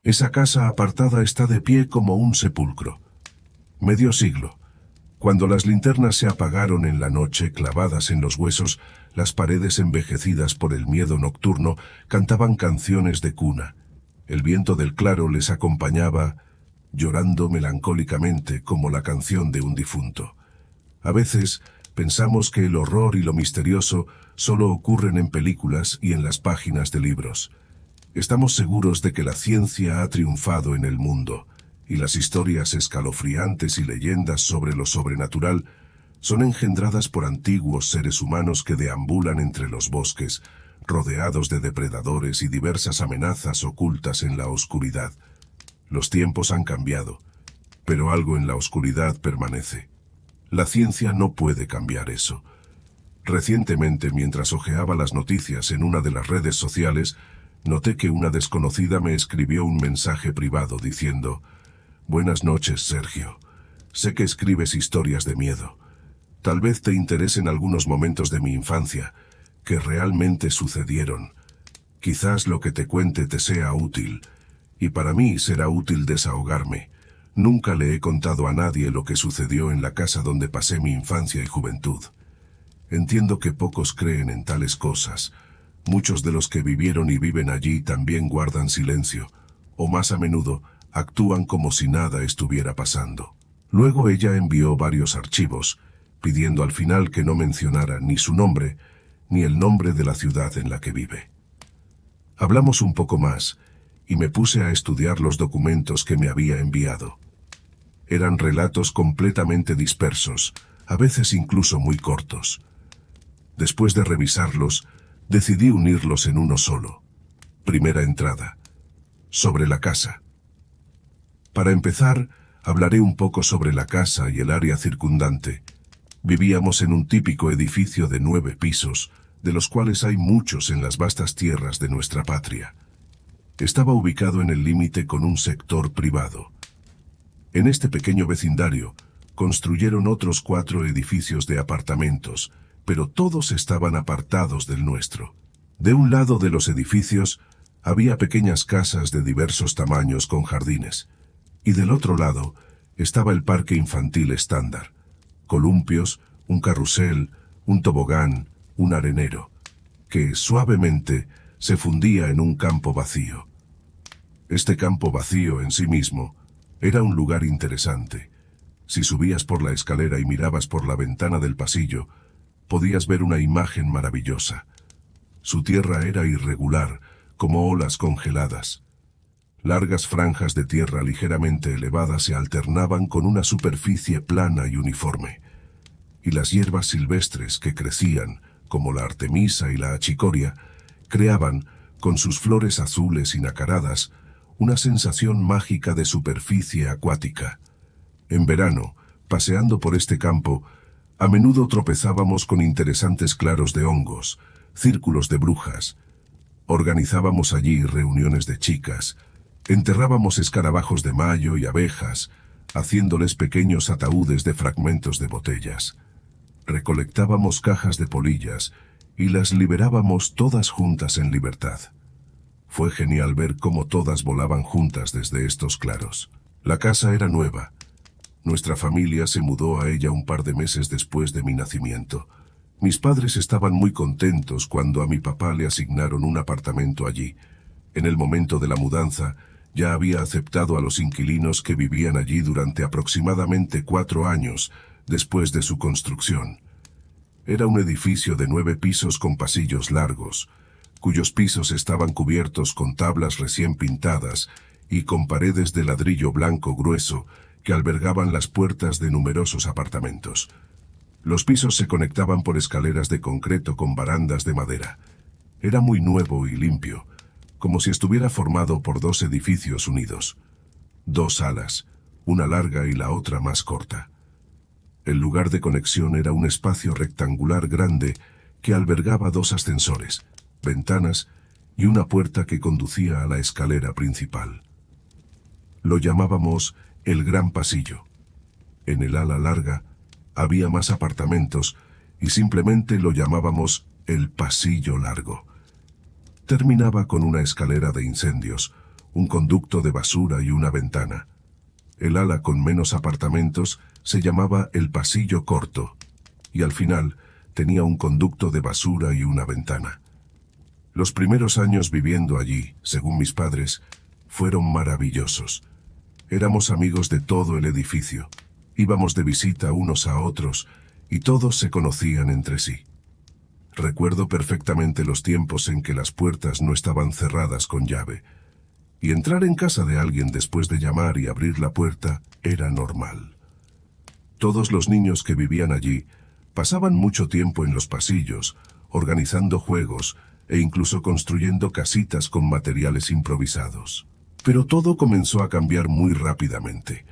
Esa casa apartada está de pie como un sepulcro. Medio siglo. Cuando las linternas se apagaron en la noche, clavadas en los huesos, las paredes envejecidas por el miedo nocturno cantaban canciones de cuna. El viento del claro les acompañaba, llorando melancólicamente como la canción de un difunto. A veces pensamos que el horror y lo misterioso solo ocurren en películas y en las páginas de libros. Estamos seguros de que la ciencia ha triunfado en el mundo, y las historias escalofriantes y leyendas sobre lo sobrenatural son engendradas por antiguos seres humanos que deambulan entre los bosques, rodeados de depredadores y diversas amenazas ocultas en la oscuridad. Los tiempos han cambiado, pero algo en la oscuridad permanece. La ciencia no puede cambiar eso. Recientemente, mientras hojeaba las noticias en una de las redes sociales, noté que una desconocida me escribió un mensaje privado diciendo: «Buenas noches, Sergio. Sé que escribes historias de miedo. Tal vez te interesen algunos momentos de mi infancia, que realmente sucedieron. Quizás lo que te cuente te sea útil, y para mí será útil desahogarme. Nunca le he contado a nadie lo que sucedió en la casa donde pasé mi infancia y juventud. Entiendo que pocos creen en tales cosas. Muchos de los que vivieron y viven allí también guardan silencio, o más a menudo, actúan como si nada estuviera pasando». Luego ella envió varios archivos, pidiendo al final que no mencionara ni su nombre, ni el nombre de la ciudad en la que vive. Hablamos un poco más, y me puse a estudiar los documentos que me había enviado. Eran relatos completamente dispersos, a veces incluso muy cortos. Después de revisarlos, decidí unirlos en uno solo. Primera entrada. Sobre la casa. Para empezar, hablaré un poco sobre la casa y el área circundante. Vivíamos en un típico edificio de 9 pisos, de los cuales hay muchos en las vastas tierras de nuestra patria. Estaba ubicado en el límite con un sector privado. En este pequeño vecindario, construyeron otros 4 edificios de apartamentos, pero todos estaban apartados del nuestro. De un lado de los edificios, había pequeñas casas de diversos tamaños con jardines, y del otro lado estaba el parque infantil estándar, columpios, un carrusel, un tobogán, un arenero, que suavemente se fundía en un campo vacío. Este campo vacío en sí mismo era un lugar interesante. Si subías por la escalera y mirabas por la ventana del pasillo, podías ver una imagen maravillosa. Su tierra era irregular, como olas congeladas. Largas franjas de tierra ligeramente elevadas se alternaban con una superficie plana y uniforme, y las hierbas silvestres que crecían, como la artemisa y la achicoria, creaban, con sus flores azules y nacaradas, una sensación mágica de superficie acuática. En verano, paseando por este campo, a menudo tropezábamos con interesantes claros de hongos, círculos de brujas. Organizábamos allí reuniones de chicas, enterrábamos escarabajos de mayo y abejas, haciéndoles pequeños ataúdes de fragmentos de botellas. Recolectábamos cajas de polillas y las liberábamos todas juntas en libertad. Fue genial ver cómo todas volaban juntas desde estos claros. La casa era nueva. Nuestra familia se mudó a ella un par de meses después de mi nacimiento. Mis padres estaban muy contentos cuando a mi papá le asignaron un apartamento allí. En el momento de la mudanza, ya había aceptado a los inquilinos que vivían allí durante aproximadamente 4 años después de su construcción. Era un edificio de 9 pisos con pasillos largos, cuyos pisos estaban cubiertos con tablas recién pintadas y con paredes de ladrillo blanco grueso que albergaban las puertas de numerosos apartamentos. Los pisos se conectaban por escaleras de concreto con barandas de madera. Era muy nuevo y limpio, como si estuviera formado por 2 edificios unidos. 2 salas, una larga y la otra más corta. El lugar de conexión era un espacio rectangular grande que albergaba 2 ascensores, ventanas y una puerta que conducía a la escalera principal. Lo llamábamos el Gran Pasillo. En el ala larga había más apartamentos y simplemente lo llamábamos el Pasillo Largo. Terminaba con una escalera de incendios, un conducto de basura y una ventana. El ala con menos apartamentos se llamaba el pasillo corto, y al final tenía un conducto de basura y una ventana. Los primeros años viviendo allí, según mis padres, fueron maravillosos. Éramos amigos de todo el edificio, íbamos de visita unos a otros, y todos se conocían entre sí. Recuerdo perfectamente los tiempos en que las puertas no estaban cerradas con llave, y entrar en casa de alguien después de llamar y abrir la puerta era normal. Todos los niños que vivían allí pasaban mucho tiempo en los pasillos, organizando juegos e incluso construyendo casitas con materiales improvisados. Pero todo comenzó a cambiar muy rápidamente.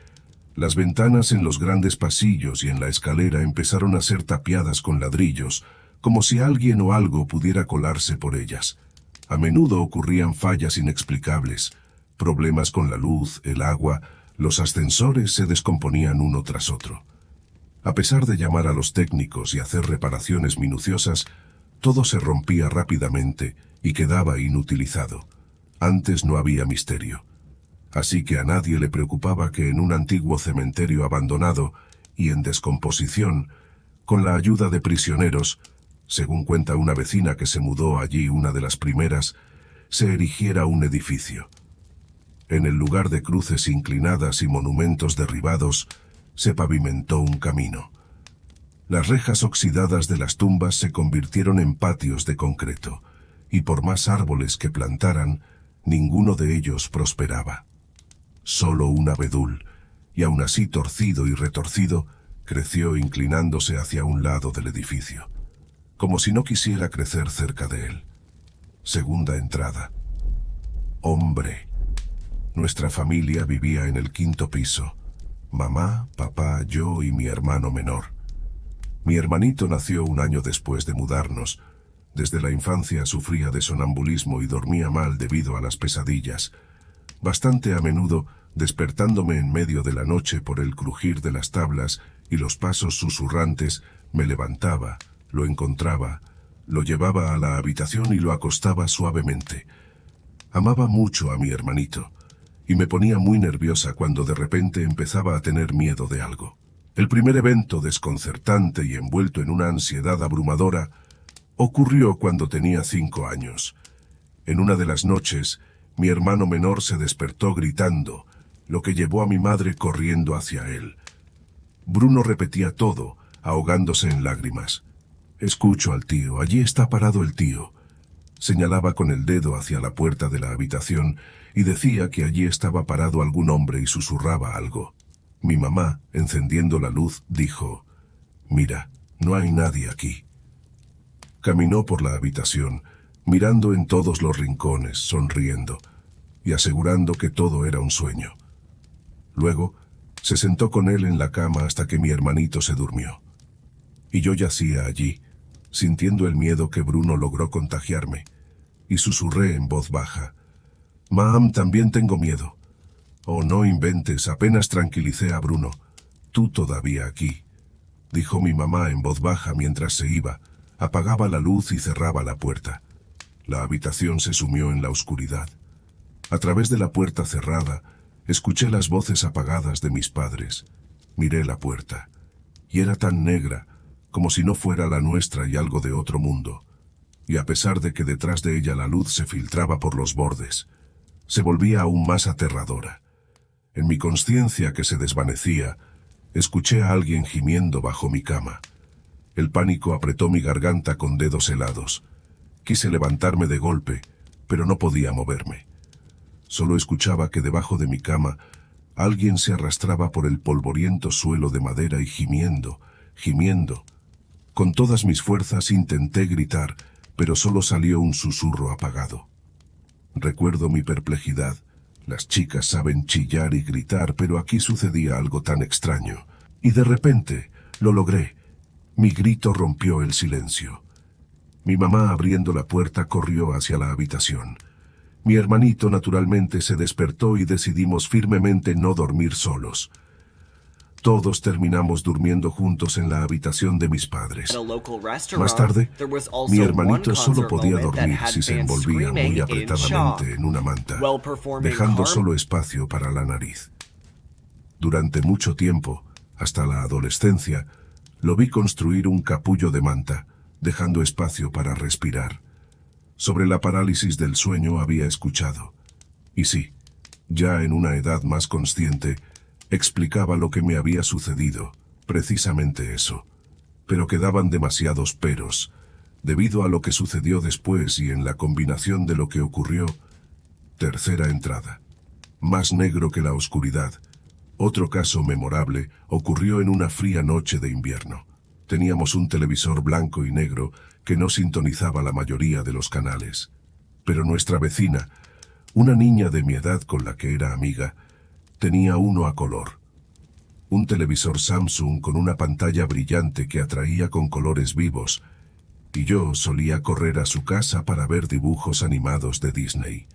Las ventanas en los grandes pasillos y en la escalera empezaron a ser tapiadas con ladrillos, como si alguien o algo pudiera colarse por ellas. A menudo ocurrían fallas inexplicables, problemas con la luz, el agua, los ascensores se descomponían uno tras otro. A pesar de llamar a los técnicos y hacer reparaciones minuciosas, todo se rompía rápidamente y quedaba inutilizado. Antes no había misterio. Así que a nadie le preocupaba que en un antiguo cementerio abandonado y en descomposición, con la ayuda de prisioneros, según cuenta una vecina que se mudó allí una de las primeras, se erigiera un edificio. En el lugar de cruces inclinadas y monumentos derribados, se pavimentó un camino. Las rejas oxidadas de las tumbas se convirtieron en patios de concreto, y por más árboles que plantaran, ninguno de ellos prosperaba. Solo un abedul, y aún así torcido y retorcido, creció inclinándose hacia un lado del edificio, como si no quisiera crecer cerca de él. Segunda entrada. Hombre. Nuestra familia vivía en el 5º piso. Mamá, papá, yo y mi hermano menor. Mi hermanito nació un año después de mudarnos. Desde la infancia sufría de sonambulismo y dormía mal debido a las pesadillas, bastante a menudo despertándome en medio de la noche por el crujir de las tablas y los pasos susurrantes. Me levantaba, lo encontraba, lo llevaba a la habitación y lo acostaba suavemente. Amaba mucho a mi hermanito, y me ponía muy nerviosa cuando de repente empezaba a tener miedo de algo. El primer evento desconcertante y envuelto en una ansiedad abrumadora ocurrió cuando tenía 5 años. En una de las noches, mi hermano menor se despertó gritando, lo que llevó a mi madre corriendo hacia él. Bruno repetía todo, ahogándose en lágrimas. «Escucho al tío, allí está parado el tío». Señalaba con el dedo hacia la puerta de la habitación y decía que allí estaba parado algún hombre y susurraba algo. Mi mamá, encendiendo la luz, dijo, «Mira, no hay nadie aquí». Caminó por la habitación, mirando en todos los rincones, sonriendo, y asegurando que todo era un sueño. Luego, se sentó con él en la cama hasta que mi hermanito se durmió. Y yo yacía allí, sintiendo el miedo que Bruno logró contagiarme, y susurré en voz baja, «Mam, también tengo miedo». «Oh, no inventes», apenas tranquilicé a Bruno. «Tú todavía aquí», dijo mi mamá en voz baja mientras se iba, apagaba la luz y cerraba la puerta. La habitación se sumió en la oscuridad. A través de la puerta cerrada, escuché las voces apagadas de mis padres. Miré la puerta, y era tan negra, como si no fuera la nuestra y algo de otro mundo. Y a pesar de que detrás de ella la luz se filtraba por los bordes, se volvía aún más aterradora. En mi conciencia que se desvanecía, escuché a alguien gimiendo bajo mi cama. El pánico apretó mi garganta con dedos helados. Quise levantarme de golpe, pero no podía moverme. Solo escuchaba que debajo de mi cama alguien se arrastraba por el polvoriento suelo de madera y gimiendo, gimiendo. Con todas mis fuerzas intenté gritar, pero solo salió un susurro apagado. Recuerdo mi perplejidad. Las chicas saben chillar y gritar, pero aquí sucedía algo tan extraño. Y de repente, lo logré. Mi grito rompió el silencio. Mi mamá, abriendo la puerta, corrió hacia la habitación. Mi hermanito naturalmente se despertó y decidimos firmemente no dormir solos. Todos terminamos durmiendo juntos en la habitación de mis padres. Más tarde, mi hermanito solo podía dormir si se envolvía muy apretadamente en una manta, dejando solo espacio para la nariz. Durante mucho tiempo, hasta la adolescencia, lo vi construir un capullo de manta, dejando espacio para respirar. Sobre la parálisis del sueño había escuchado. Y sí, ya en una edad más consciente, explicaba lo que me había sucedido, precisamente eso. Pero quedaban demasiados peros, debido a lo que sucedió después y en la combinación de lo que ocurrió. Tercera entrada. Más negro que la oscuridad. Otro caso memorable ocurrió en una fría noche de invierno. Teníamos un televisor blanco y negro que no sintonizaba la mayoría de los canales. Pero nuestra vecina, una niña de mi edad con la que era amiga, tenía uno a color. Un televisor Samsung con una pantalla brillante que atraía con colores vivos, y yo solía correr a su casa para ver dibujos animados de Disney.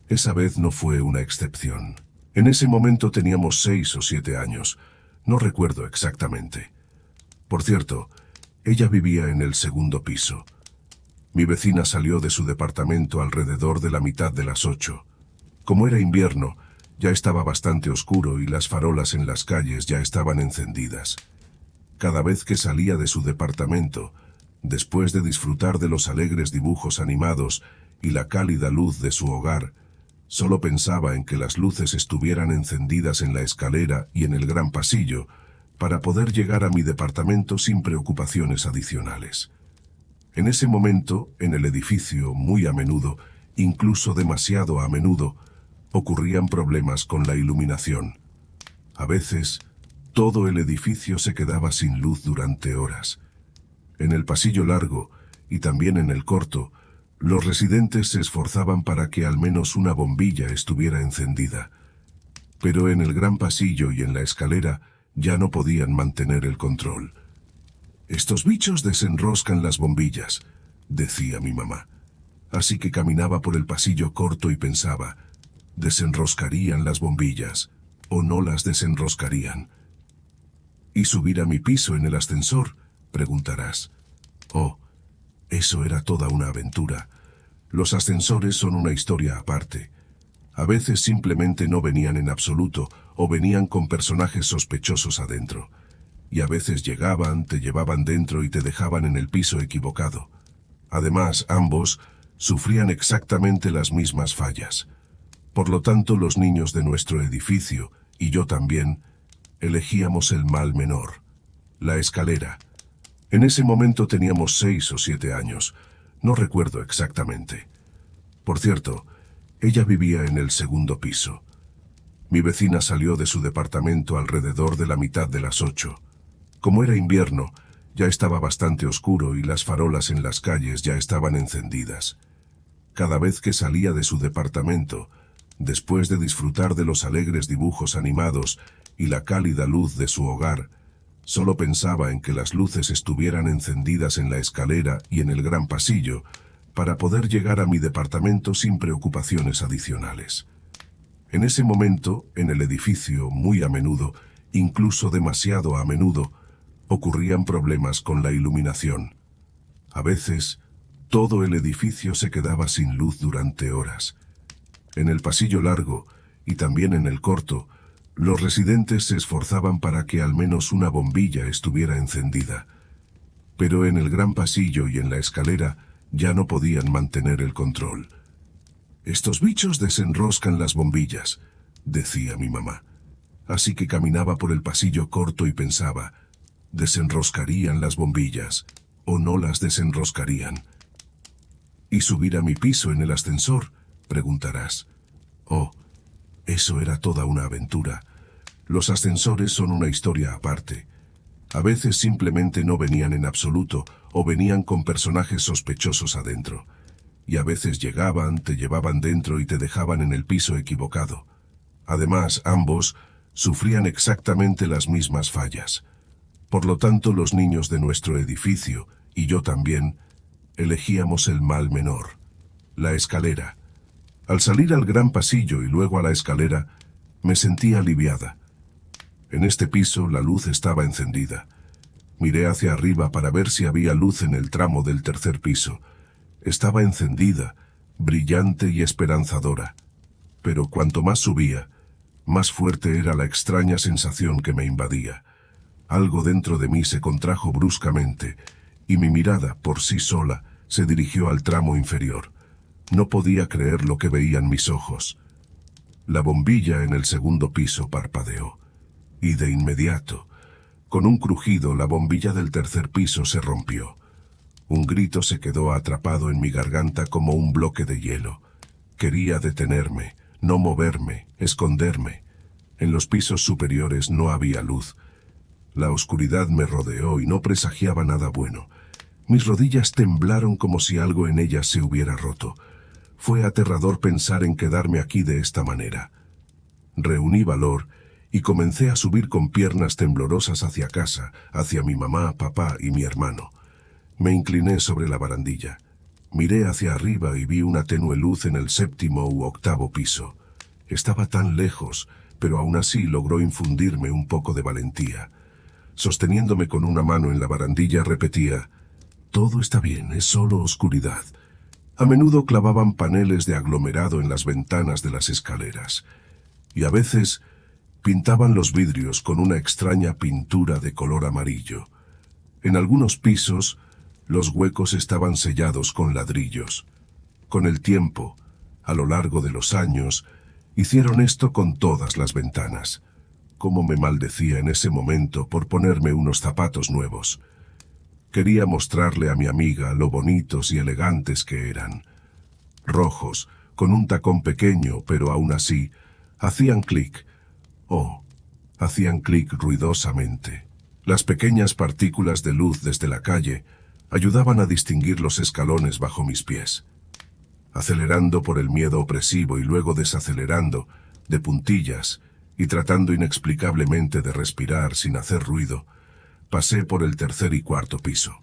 Esa vez no fue una excepción. En ese momento teníamos 6 o 7 años, no recuerdo exactamente. Por cierto, ella vivía en el segundo piso. Mi vecina salió de su departamento alrededor de la mitad de las 8. Como era invierno, ya estaba bastante oscuro y las farolas en las calles ya estaban encendidas. Cada vez que salía de su departamento, después de disfrutar de los alegres dibujos animados y la cálida luz de su hogar, solo pensaba en que las luces estuvieran encendidas en la escalera y en el gran pasillo para poder llegar a mi departamento sin preocupaciones adicionales. En ese momento, en el edificio, muy a menudo, incluso demasiado a menudo, ocurrían problemas con la iluminación. A veces, todo el edificio se quedaba sin luz durante horas. En el pasillo largo, y también en el corto, los residentes se esforzaban para que al menos una bombilla estuviera encendida. Pero en el gran pasillo y en la escalera ya no podían mantener el control. «Estos bichos desenroscan las bombillas», decía mi mamá. Así que caminaba por el pasillo corto y pensaba, ¿desenroscarían las bombillas o no las desenroscarían? ¿Y subir a mi piso en el ascensor?, preguntarás. Oh, eso era toda una aventura. Los ascensores son una historia aparte. A veces simplemente no venían en absoluto o venían con personajes sospechosos adentro. Y a veces llegaban, te llevaban dentro y te dejaban en el piso equivocado. Además, ambos sufrían exactamente las mismas fallas. Por lo tanto, los niños de nuestro edificio, y yo también, elegíamos el mal menor, la escalera. En ese momento teníamos 6 o 7 años, no recuerdo exactamente. Por cierto, ella vivía en el segundo piso. Mi vecina salió de su departamento alrededor de la mitad de las 8. Como era invierno, ya estaba bastante oscuro y las farolas en las calles ya estaban encendidas. Cada vez que salía de su departamento, después de disfrutar de los alegres dibujos animados y la cálida luz de su hogar, solo pensaba en que las luces estuvieran encendidas en la escalera y en el gran pasillo para poder llegar a mi departamento sin preocupaciones adicionales. En ese momento, en el edificio, muy a menudo, incluso demasiado a menudo, ocurrían problemas con la iluminación. A veces, todo el edificio se quedaba sin luz durante horas. En el pasillo largo, y también en el corto, los residentes se esforzaban para que al menos una bombilla estuviera encendida. Pero en el gran pasillo y en la escalera ya no podían mantener el control. «Estos bichos desenroscan las bombillas», decía mi mamá. Así que caminaba por el pasillo corto y pensaba, ¿desenroscarían las bombillas o no las desenroscarían? «¿Y subir a mi piso en el ascensor?», preguntarás. Oh, eso era toda una aventura. Los ascensores son una historia aparte. A veces simplemente no venían en absoluto o venían con personajes sospechosos adentro. Y a veces llegaban, te llevaban dentro y te dejaban en el piso equivocado. Además, ambos sufrían exactamente las mismas fallas. Por lo tanto, los niños de nuestro edificio, y yo también, elegíamos el mal menor, la escalera. Al salir al gran pasillo y luego a la escalera, me sentí aliviada. En este piso la luz estaba encendida. Miré hacia arriba para ver si había luz en el tramo del tercer piso. Estaba encendida, brillante y esperanzadora. Pero cuanto más subía, más fuerte era la extraña sensación que me invadía. Algo dentro de mí se contrajo bruscamente, y mi mirada, por sí sola, se dirigió al tramo inferior. No podía creer lo que veían mis ojos. La bombilla en el segundo piso parpadeó, y de inmediato, con un crujido, la bombilla del tercer piso se rompió. Un grito se quedó atrapado en mi garganta como un bloque de hielo. Quería detenerme, no moverme, esconderme. En los pisos superiores no había luz. La oscuridad me rodeó y no presagiaba nada bueno. Mis rodillas temblaron como si algo en ellas se hubiera roto. Fue aterrador pensar en quedarme aquí de esta manera. Reuní valor y comencé a subir con piernas temblorosas hacia casa, hacia mi mamá, papá y mi hermano. Me incliné sobre la barandilla. Miré hacia arriba y vi una tenue luz en el séptimo u octavo piso. Estaba tan lejos, pero aún así logró infundirme un poco de valentía. Sosteniéndome con una mano en la barandilla, repetía: «Todo está bien, es solo oscuridad». A menudo clavaban paneles de aglomerado en las ventanas de las escaleras, y a veces pintaban los vidrios con una extraña pintura de color amarillo. En algunos pisos, los huecos estaban sellados con ladrillos. Con el tiempo, a lo largo de los años, hicieron esto con todas las ventanas. Cómo me maldecía en ese momento por ponerme unos zapatos nuevos. Quería mostrarle a mi amiga lo bonitos y elegantes que eran. Rojos, con un tacón pequeño, pero aún así, hacían clic. Oh, hacían clic ruidosamente. Las pequeñas partículas de luz desde la calle ayudaban a distinguir los escalones bajo mis pies. Acelerando por el miedo opresivo y luego desacelerando, de puntillas, y tratando inexplicablemente de respirar sin hacer ruido, pasé por el tercer y cuarto piso.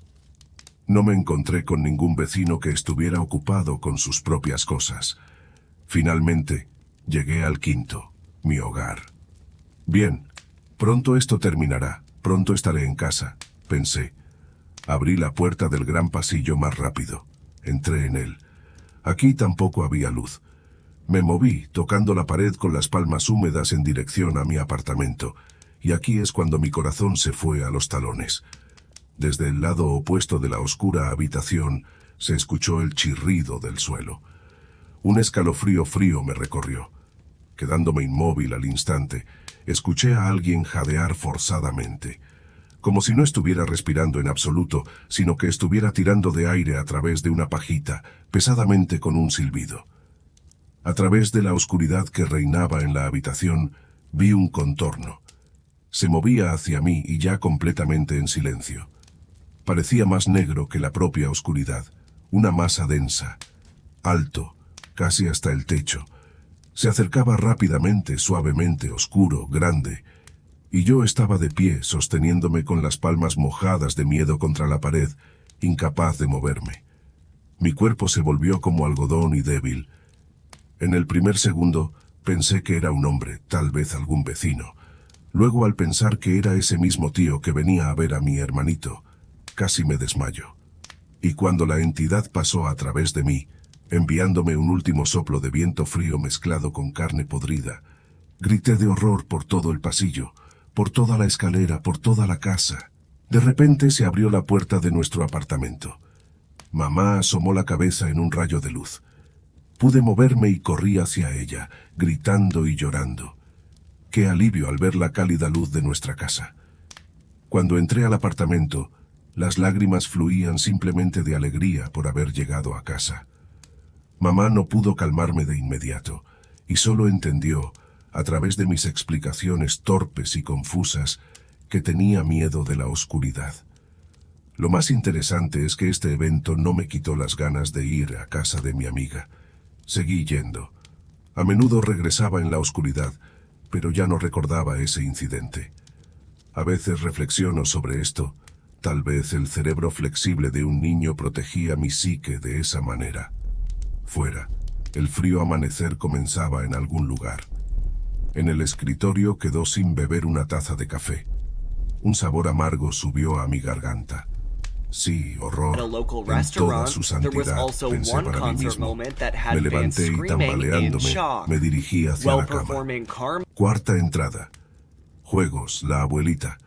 No me encontré con ningún vecino que estuviera ocupado con sus propias cosas. Finalmente, llegué al quinto, mi hogar. Bien, pronto esto terminará, pronto estaré en casa, pensé. Abrí la puerta del gran pasillo más rápido. Entré en él. Aquí tampoco había luz. Me moví, tocando la pared con las palmas húmedas en dirección a mi apartamento, y aquí es cuando mi corazón se fue a los talones. Desde el lado opuesto de la oscura habitación se escuchó el chirrido del suelo. Un escalofrío frío me recorrió. Quedándome inmóvil al instante, escuché a alguien jadear forzadamente, como si no estuviera respirando en absoluto, sino que estuviera tirando de aire a través de una pajita, pesadamente con un silbido. A través de la oscuridad que reinaba en la habitación, vi un contorno. Se movía hacia mí y ya completamente en silencio. Parecía más negro que la propia oscuridad, una masa densa, alto, casi hasta el techo. Se acercaba rápidamente, suavemente, oscuro, grande, y yo estaba de pie, sosteniéndome con las palmas mojadas de miedo contra la pared, incapaz de moverme. Mi cuerpo se volvió como algodón y débil. En el primer segundo pensé que era un hombre, tal vez algún vecino. Luego, al pensar que era ese mismo tío que venía a ver a mi hermanito, casi me desmayo. Y cuando la entidad pasó a través de mí, enviándome un último soplo de viento frío mezclado con carne podrida, grité de horror por todo el pasillo, por toda la escalera, por toda la casa. De repente se abrió la puerta de nuestro apartamento. Mamá asomó la cabeza en un rayo de luz. Pude moverme y corrí hacia ella, gritando y llorando. Qué alivio al ver la cálida luz de nuestra casa. Cuando entré al apartamento, las lágrimas fluían simplemente de alegría por haber llegado a casa. Mamá no pudo calmarme de inmediato, y solo entendió, a través de mis explicaciones torpes y confusas, que tenía miedo de la oscuridad. Lo más interesante es que este evento no me quitó las ganas de ir a casa de mi amiga. Seguí yendo. A menudo regresaba en la oscuridad, pero ya no recordaba ese incidente. A veces reflexiono sobre esto. Tal vez el cerebro flexible de un niño protegía mi psique de esa manera. Fuera, el frío amanecer comenzaba en algún lugar. En el escritorio quedó sin beber una taza de café. Un sabor amargo subió a mi garganta. Sí, horror, en toda su santidad, pensé para mí mismo. Me levanté y tambaleándome, me dirigí hacia la cama. Cuarta entrada. Juegos, la abuelita.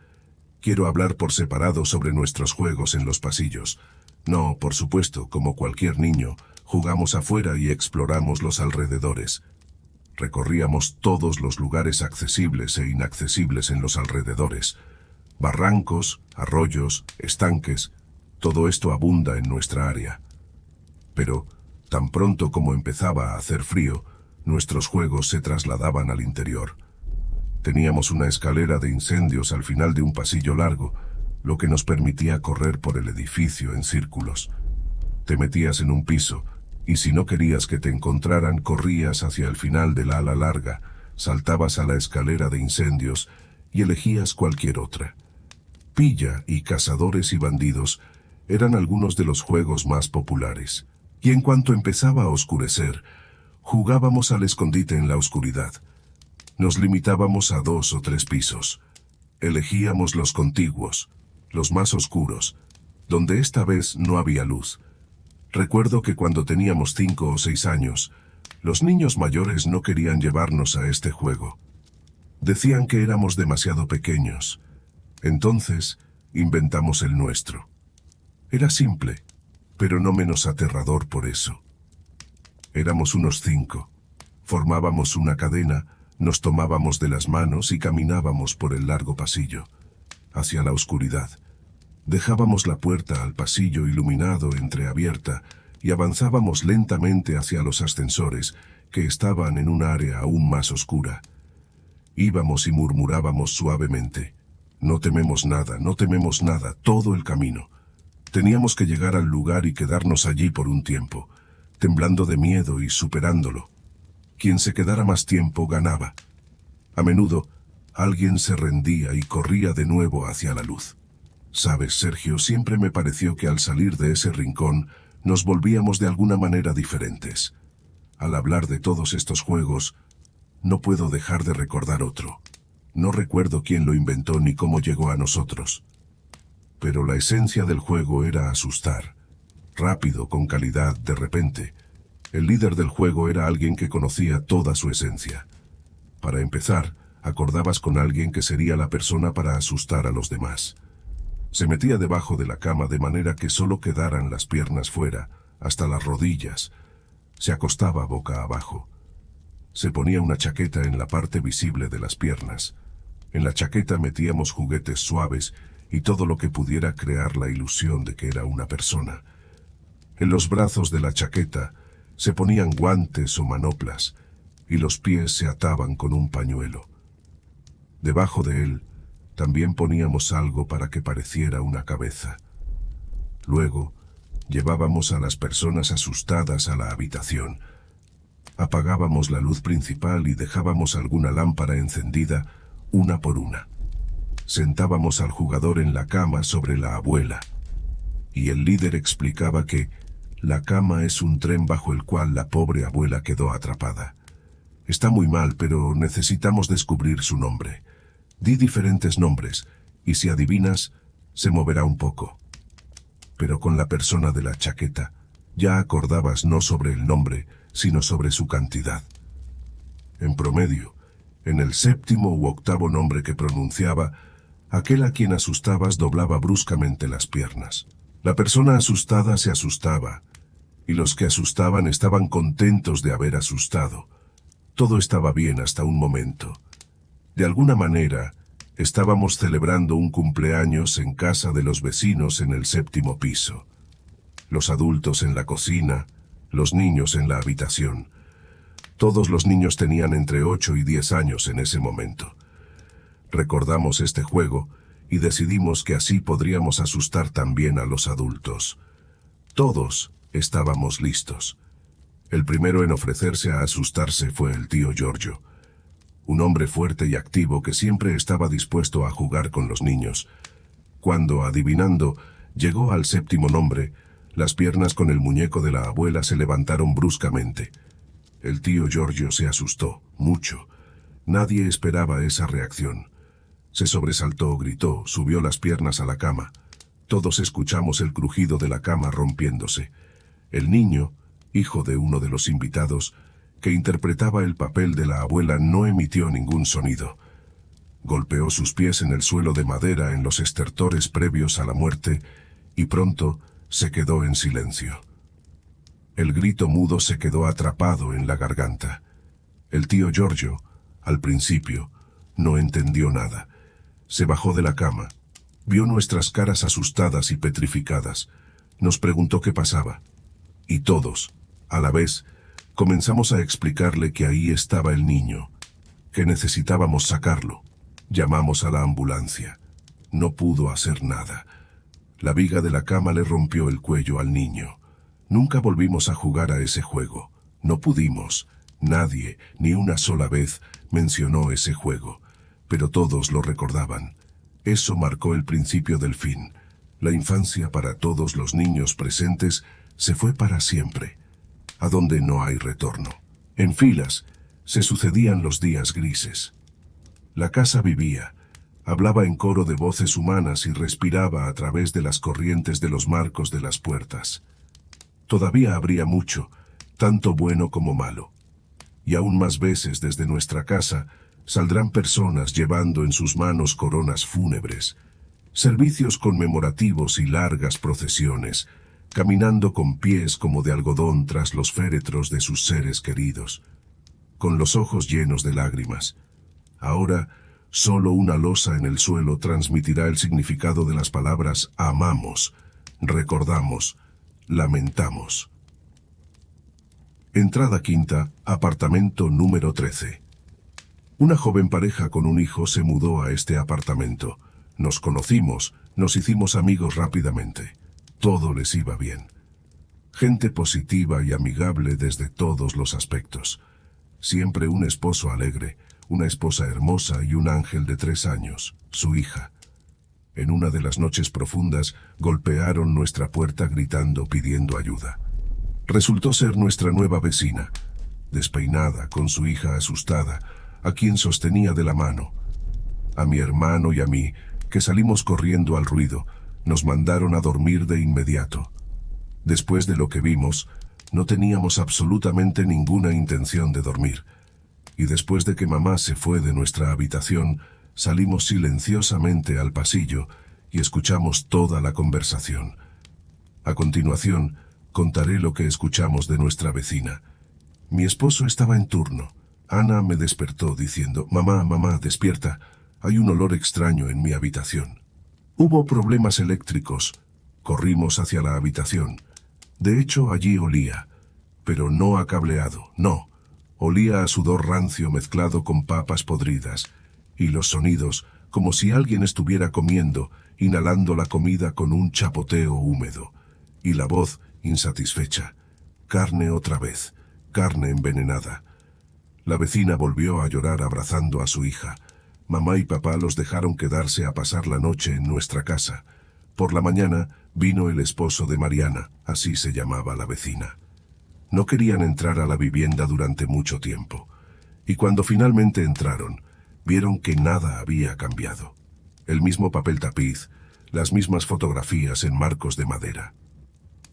Quiero hablar por separado sobre nuestros juegos en los pasillos. No, por supuesto, como cualquier niño, jugamos afuera y exploramos los alrededores. Recorríamos todos los lugares accesibles e inaccesibles en los alrededores. Barrancos, arroyos, estanques, todo esto abunda en nuestra área. Pero, tan pronto como empezaba a hacer frío, nuestros juegos se trasladaban al interior. Teníamos una escalera de incendios al final de un pasillo largo, lo que nos permitía correr por el edificio en círculos. Te metías en un piso, y si no querías que te encontraran, corrías hacia el final del ala larga, saltabas a la escalera de incendios y elegías cualquier otra. Pilla y cazadores y bandidos eran algunos de los juegos más populares. Y en cuanto empezaba a oscurecer, jugábamos al escondite en la oscuridad. Nos limitábamos a 2 o 3 pisos. Elegíamos los contiguos, los más oscuros, donde esta vez no había luz. Recuerdo que cuando teníamos 5 o 6 años, los niños mayores no querían llevarnos a este juego. Decían que éramos demasiado pequeños. Entonces, inventamos el nuestro. Era simple, pero no menos aterrador por eso. Éramos unos 5. Formábamos una cadena, nos tomábamos de las manos y caminábamos por el largo pasillo, hacia la oscuridad. Dejábamos la puerta al pasillo iluminado entreabierta y avanzábamos lentamente hacia los ascensores, que estaban en un área aún más oscura. Íbamos y murmurábamos suavemente: no tememos nada, todo el camino. Teníamos que llegar al lugar y quedarnos allí por un tiempo, temblando de miedo y superándolo. Quien se quedara más tiempo ganaba. A menudo, alguien se rendía y corría de nuevo hacia la luz. Sabes, Sergio, siempre me pareció que al salir de ese rincón nos volvíamos de alguna manera diferentes. Al hablar de todos estos juegos, no puedo dejar de recordar otro. No recuerdo quién lo inventó ni cómo llegó a nosotros. Pero la esencia del juego era asustar. Rápido, con calidad, de repente. El líder del juego era alguien que conocía toda su esencia. Para empezar, acordabas con alguien que sería la persona para asustar a los demás. Se metía debajo de la cama de manera que solo quedaran las piernas fuera, hasta las rodillas. Se acostaba boca abajo. Se ponía una chaqueta en la parte visible de las piernas. En la chaqueta metíamos juguetes suaves y todo lo que pudiera crear la ilusión de que era una persona. En los brazos de la chaqueta se ponían guantes o manoplas, y los pies se ataban con un pañuelo. Debajo de él también poníamos algo para que pareciera una cabeza. Luego, llevábamos a las personas asustadas a la habitación. Apagábamos la luz principal y dejábamos alguna lámpara encendida, una por una. Sentábamos al jugador en la cama sobre la abuela, y el líder explicaba que la cama es un tren bajo el cual la pobre abuela quedó atrapada. Está muy mal, pero necesitamos descubrir su nombre. Di diferentes nombres, y si adivinas, se moverá un poco. Pero con la persona de la chaqueta, ya acordabas no sobre el nombre, sino sobre su cantidad. En promedio, en el 7º u 8º nombre que pronunciaba, aquel a quien asustabas doblaba bruscamente las piernas. La persona asustada se asustaba, y los que asustaban estaban contentos de haber asustado. Todo estaba bien hasta un momento. De alguna manera, estábamos celebrando un cumpleaños en casa de los vecinos en el 7º piso. Los adultos en la cocina, los niños en la habitación. Todos los niños tenían entre 8 y 10 años en ese momento. Recordamos este juego y decidimos que así podríamos asustar también a los adultos. Todos estábamos listos. El primero en ofrecerse a asustarse fue el tío Giorgio, un hombre fuerte y activo que siempre estaba dispuesto a jugar con los niños. Cuando, adivinando, llegó al 7º nombre, las piernas con el muñeco de la abuela se levantaron bruscamente. El tío Giorgio se asustó, mucho. Nadie esperaba esa reacción. Se sobresaltó, gritó, subió las piernas a la cama. Todos escuchamos el crujido de la cama rompiéndose. El niño, hijo de uno de los invitados, que interpretaba el papel de la abuela, no emitió ningún sonido. Golpeó sus pies en el suelo de madera en los estertores previos a la muerte y pronto se quedó en silencio. El grito mudo se quedó atrapado en la garganta. El tío Giorgio, al principio, no entendió nada. Se bajó de la cama, vio nuestras caras asustadas y petrificadas, nos preguntó qué pasaba. Y todos, a la vez, comenzamos a explicarle que ahí estaba el niño, que necesitábamos sacarlo. Llamamos a la ambulancia. No pudo hacer nada. La viga de la cama le rompió el cuello al niño. Nunca volvimos a jugar a ese juego. No pudimos. Nadie, ni una sola vez, mencionó ese juego. Pero todos lo recordaban. Eso marcó el principio del fin. La infancia para todos los niños presentes se fue para siempre, a donde no hay retorno. En filas, se sucedían los días grises. La casa vivía, hablaba en coro de voces humanas y respiraba a través de las corrientes de los marcos de las puertas. Todavía habría mucho, tanto bueno como malo. Y aún más veces desde nuestra casa saldrán personas llevando en sus manos coronas fúnebres, servicios conmemorativos y largas procesiones, caminando con pies como de algodón tras los féretros de sus seres queridos, con los ojos llenos de lágrimas. Ahora, solo una losa en el suelo transmitirá el significado de las palabras amamos, recordamos, lamentamos. Entrada quinta, apartamento número 13. Una joven pareja con un hijo se mudó a este apartamento. Nos conocimos, nos hicimos amigos rápidamente. Todo les iba bien. Gente positiva y amigable desde todos los aspectos. Siempre un esposo alegre, una esposa hermosa y un ángel de 3 años, su hija. En una de las noches profundas, golpearon nuestra puerta gritando, pidiendo ayuda. Resultó ser nuestra nueva vecina, despeinada, con su hija asustada, a quien sostenía de la mano. A mi hermano y a mí, que salimos corriendo al ruido, nos mandaron a dormir de inmediato. Después de lo que vimos, no teníamos absolutamente ninguna intención de dormir. Y después de que mamá se fue de nuestra habitación, salimos silenciosamente al pasillo y escuchamos toda la conversación. A continuación, contaré lo que escuchamos de nuestra vecina. Mi esposo estaba en turno. Ana me despertó diciendo, mamá, despierta, hay un olor extraño en mi habitación. Hubo problemas eléctricos. Corrimos hacia la habitación. De hecho, allí olía, pero no a cableado, no. Olía a sudor rancio mezclado con papas podridas, y los sonidos, como si alguien estuviera comiendo, inhalando la comida con un chapoteo húmedo, y la voz insatisfecha. Carne otra vez, carne envenenada. La vecina volvió a llorar abrazando a su hija. Mamá y papá los dejaron quedarse a pasar la noche en nuestra casa. Por la mañana vino el esposo de Mariana, así se llamaba la vecina. No querían entrar a la vivienda durante mucho tiempo, y cuando finalmente entraron, vieron que nada había cambiado. El mismo papel tapiz, las mismas fotografías en marcos de madera.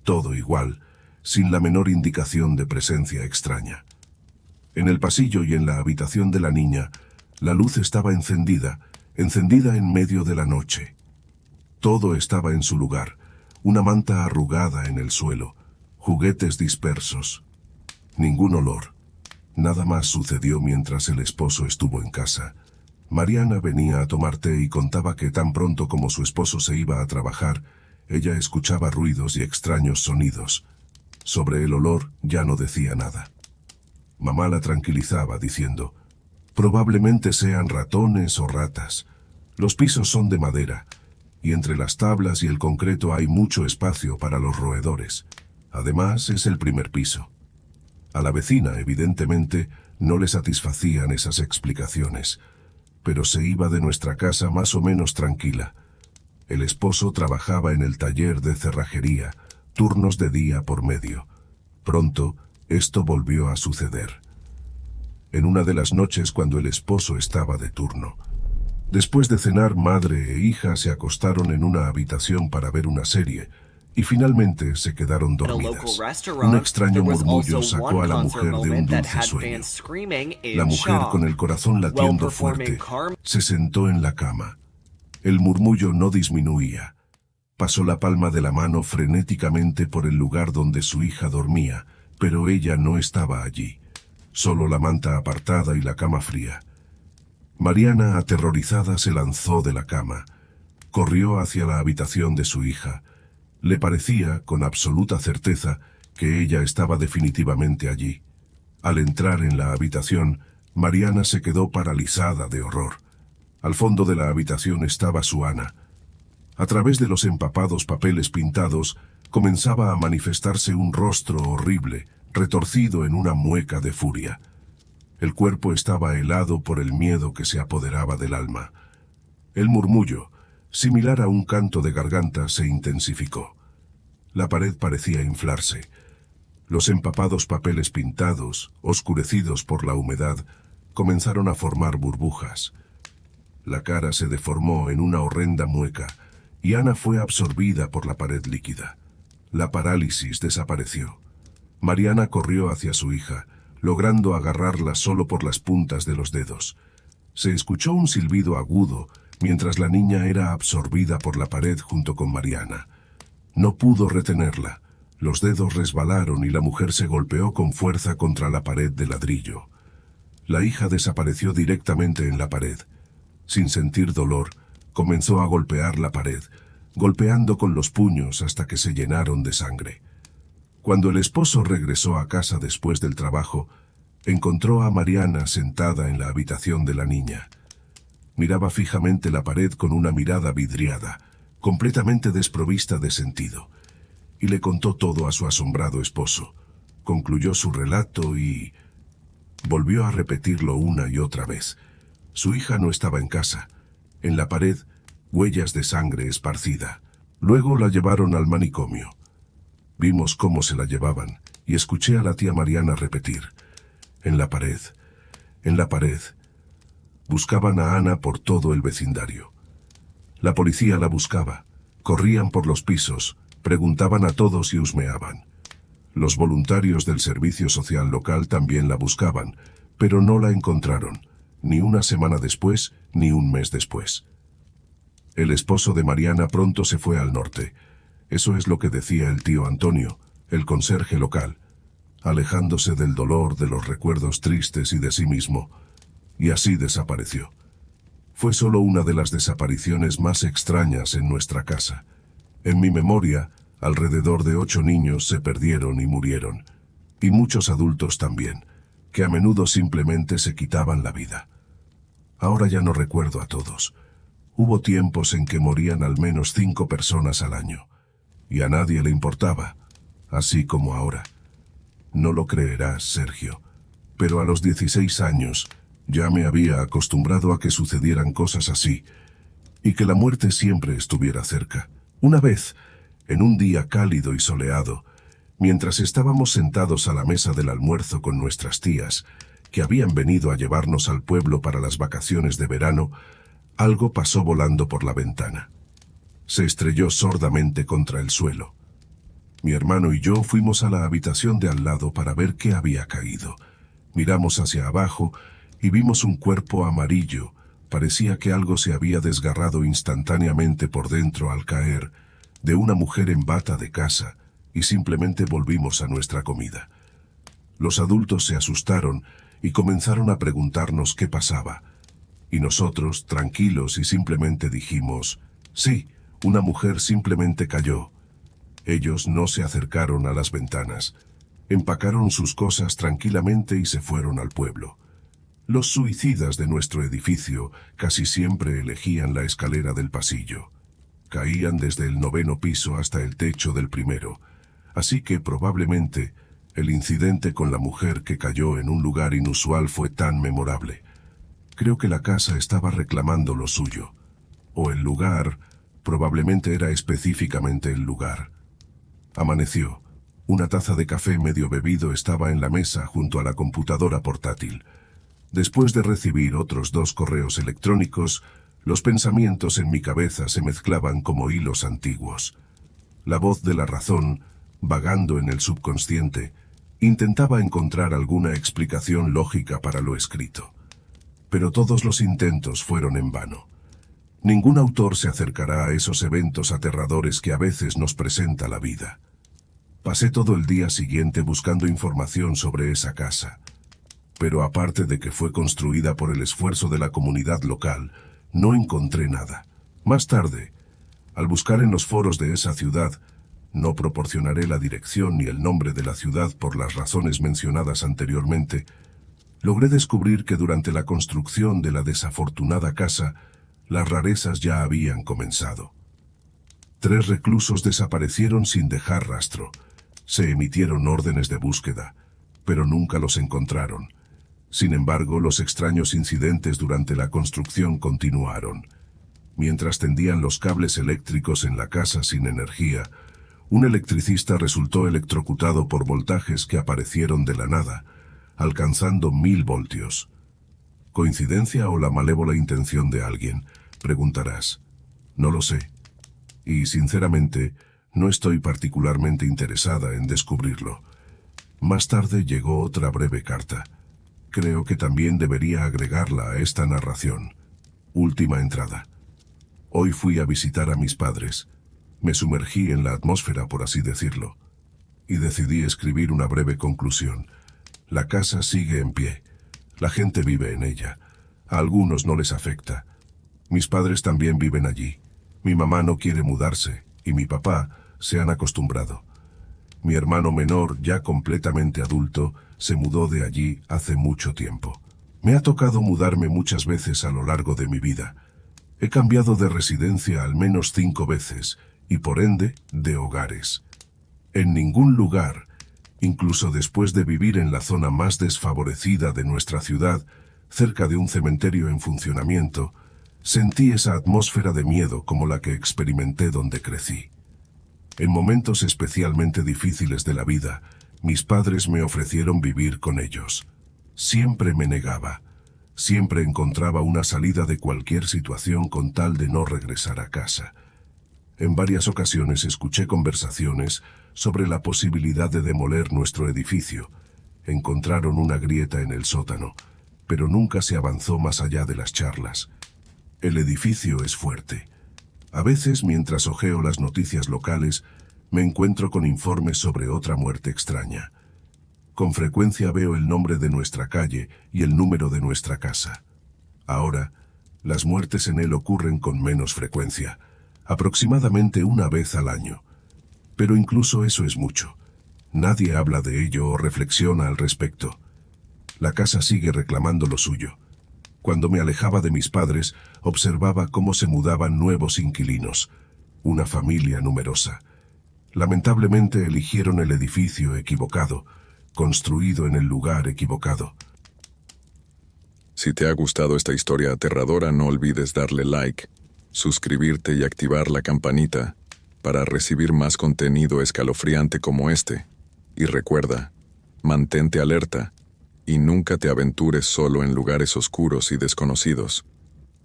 Todo igual, sin la menor indicación de presencia extraña. En el pasillo y en la habitación de la niña, la luz estaba encendida en medio de la noche. Todo estaba en su lugar, una manta arrugada en el suelo, juguetes dispersos. Ningún olor. Nada más sucedió mientras el esposo estuvo en casa. Mariana venía a tomar té y contaba que tan pronto como su esposo se iba a trabajar, ella escuchaba ruidos y extraños sonidos. Sobre el olor ya no decía nada. Mamá la tranquilizaba diciendo, probablemente sean ratones o ratas. Los pisos son de madera, y entre las tablas y el concreto hay mucho espacio para los roedores. Además, es el primer piso. A la vecina, evidentemente, no le satisfacían esas explicaciones, pero se iba de nuestra casa más o menos tranquila. El esposo trabajaba en el taller de cerrajería, turnos de día por medio. Pronto, esto volvió a suceder. en una de las noches cuando el esposo estaba de turno. Después de cenar, madre e hija se acostaron en una habitación para ver una serie, y finalmente se quedaron dormidas. Un extraño murmullo sacó a la mujer de un dulce sueño. La mujer, con el corazón latiendo fuerte, se sentó en la cama. El murmullo no disminuía. Pasó la palma de la mano frenéticamente por el lugar donde su hija dormía, pero ella no estaba allí. Solo la manta apartada y la cama fría. Mariana, aterrorizada, se lanzó de la cama. Corrió hacia la habitación de su hija. Le parecía, con absoluta certeza, que ella estaba definitivamente allí. Al entrar en la habitación, Mariana se quedó paralizada de horror. Al fondo de la habitación estaba su Ana. A través de los empapados papeles pintados, comenzaba a manifestarse un rostro horrible, retorcido en una mueca de furia. El cuerpo estaba helado por el miedo que se apoderaba del alma. El murmullo, similar a un canto de garganta, se intensificó. La pared parecía inflarse. Los empapados papeles pintados, oscurecidos por la humedad, comenzaron a formar burbujas. La cara se deformó en una horrenda mueca, y Ana fue absorbida por la pared líquida. La parálisis desapareció. Mariana corrió hacia su hija, logrando agarrarla solo por las puntas de los dedos. Se escuchó un silbido agudo, mientras la niña era absorbida por la pared junto con Mariana. No pudo retenerla. Los dedos resbalaron y la mujer se golpeó con fuerza contra la pared de ladrillo. La hija desapareció directamente en la pared. Sin sentir dolor, comenzó a golpear la pared, golpeando con los puños hasta que se llenaron de sangre. Cuando el esposo regresó a casa después del trabajo, encontró a Mariana sentada en la habitación de la niña. Miraba fijamente la pared con una mirada vidriada, completamente desprovista de sentido, y le contó todo a su asombrado esposo. Concluyó su relato y volvió a repetirlo una y otra vez. Su hija no estaba en casa. En la pared, huellas de sangre esparcida. Luego la llevaron al manicomio. Vimos cómo se la llevaban, y escuché a la tía Mariana repetir: en la pared, en la pared. Buscaban a Ana por todo el vecindario. La policía la buscaba, corrían por los pisos, preguntaban a todos y husmeaban. Los voluntarios del servicio social local también la buscaban, pero no la encontraron, ni una semana después, ni un mes después. El esposo de Mariana pronto se fue al norte. Eso es lo que decía el tío Antonio, el conserje local, alejándose del dolor, de los recuerdos tristes y de sí mismo, y así desapareció. Fue solo una de las desapariciones más extrañas en nuestra casa. En mi memoria, alrededor de 8 niños se perdieron y murieron, y muchos adultos también, que a menudo simplemente se quitaban la vida. Ahora ya no recuerdo a todos. Hubo tiempos en que morían al menos 5 personas al año, y a nadie le importaba, así como ahora. No lo creerás, Sergio, pero a los 16 años ya me había acostumbrado a que sucedieran cosas así, y que la muerte siempre estuviera cerca. Una vez, en un día cálido y soleado, mientras estábamos sentados a la mesa del almuerzo con nuestras tías, que habían venido a llevarnos al pueblo para las vacaciones de verano, algo pasó volando por la ventana. Se estrelló sordamente contra el suelo. Mi hermano y yo fuimos a la habitación de al lado para ver qué había caído. Miramos hacia abajo y vimos un cuerpo amarillo. Parecía que algo se había desgarrado instantáneamente por dentro al caer, de una mujer en bata de casa, y simplemente volvimos a nuestra comida. Los adultos se asustaron y comenzaron a preguntarnos qué pasaba. Y nosotros, tranquilos y simplemente dijimos: sí, una mujer simplemente cayó. Ellos no se acercaron a las ventanas. Empacaron sus cosas tranquilamente y se fueron al pueblo. Los suicidas de nuestro edificio casi siempre elegían la escalera del pasillo. Caían desde el 9º piso hasta el techo del primero, así que probablemente el incidente con la mujer que cayó en un lugar inusual fue tan memorable. Creo que la casa estaba reclamando lo suyo, o el lugar, probablemente era específicamente el lugar. Amaneció. Una taza de café medio bebido estaba en la mesa junto a la computadora portátil. Después de recibir otros 2 correos electrónicos, los pensamientos en mi cabeza se mezclaban como hilos antiguos. La voz de la razón, vagando en el subconsciente, intentaba encontrar alguna explicación lógica para lo escrito. Pero todos los intentos fueron en vano. Ningún autor se acercará a esos eventos aterradores que a veces nos presenta la vida. Pasé todo el día siguiente buscando información sobre esa casa. Pero aparte de que fue construida por el esfuerzo de la comunidad local, no encontré nada. Más tarde, al buscar en los foros de esa ciudad, no proporcionaré la dirección ni el nombre de la ciudad por las razones mencionadas anteriormente, logré descubrir que durante la construcción de la desafortunada casa, las rarezas ya habían comenzado. 3 reclusos desaparecieron sin dejar rastro. Se emitieron órdenes de búsqueda, pero nunca los encontraron. Sin embargo, los extraños incidentes durante la construcción continuaron. Mientras tendían los cables eléctricos en la casa sin energía, un electricista resultó electrocutado por voltajes que aparecieron de la nada, alcanzando 1000 voltios. ¿Coincidencia o la malévola intención de alguien?, preguntarás. No lo sé. Y, sinceramente, no estoy particularmente interesada en descubrirlo. Más tarde llegó otra breve carta. Creo que también debería agregarla a esta narración. Última entrada. Hoy fui a visitar a mis padres. Me sumergí en la atmósfera, por así decirlo, y decidí escribir una breve conclusión. La casa sigue en pie. La gente vive en ella. A algunos no les afecta. Mis padres también viven allí. Mi mamá no quiere mudarse, y mi papá se han acostumbrado. Mi hermano menor, ya completamente adulto, se mudó de allí hace mucho tiempo. Me ha tocado mudarme muchas veces a lo largo de mi vida. He cambiado de residencia al menos 5 veces, y por ende, de hogares. En ningún lugar, incluso después de vivir en la zona más desfavorecida de nuestra ciudad, cerca de un cementerio en funcionamiento, sentí esa atmósfera de miedo como la que experimenté donde crecí. En momentos especialmente difíciles de la vida, mis padres me ofrecieron vivir con ellos. Siempre me negaba. Siempre encontraba una salida de cualquier situación con tal de no regresar a casa. En varias ocasiones escuché conversaciones sobre la posibilidad de demoler nuestro edificio. Encontraron una grieta en el sótano, pero nunca se avanzó más allá de las charlas. El edificio es fuerte. A veces, mientras hojeo las noticias locales, me encuentro con informes sobre otra muerte extraña. Con frecuencia veo el nombre de nuestra calle y el número de nuestra casa. Ahora, las muertes en él ocurren con menos frecuencia, aproximadamente una vez al año. Pero incluso eso es mucho. Nadie habla de ello o reflexiona al respecto. La casa sigue reclamando lo suyo. Cuando me alejaba de mis padres, observaba cómo se mudaban nuevos inquilinos, una familia numerosa. Lamentablemente eligieron el edificio equivocado, construido en el lugar equivocado. Si te ha gustado esta historia aterradora, no olvides darle like, suscribirte y activar la campanita para recibir más contenido escalofriante como este. Y recuerda, mantente alerta y nunca te aventures solo en lugares oscuros y desconocidos.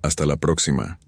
Hasta la próxima.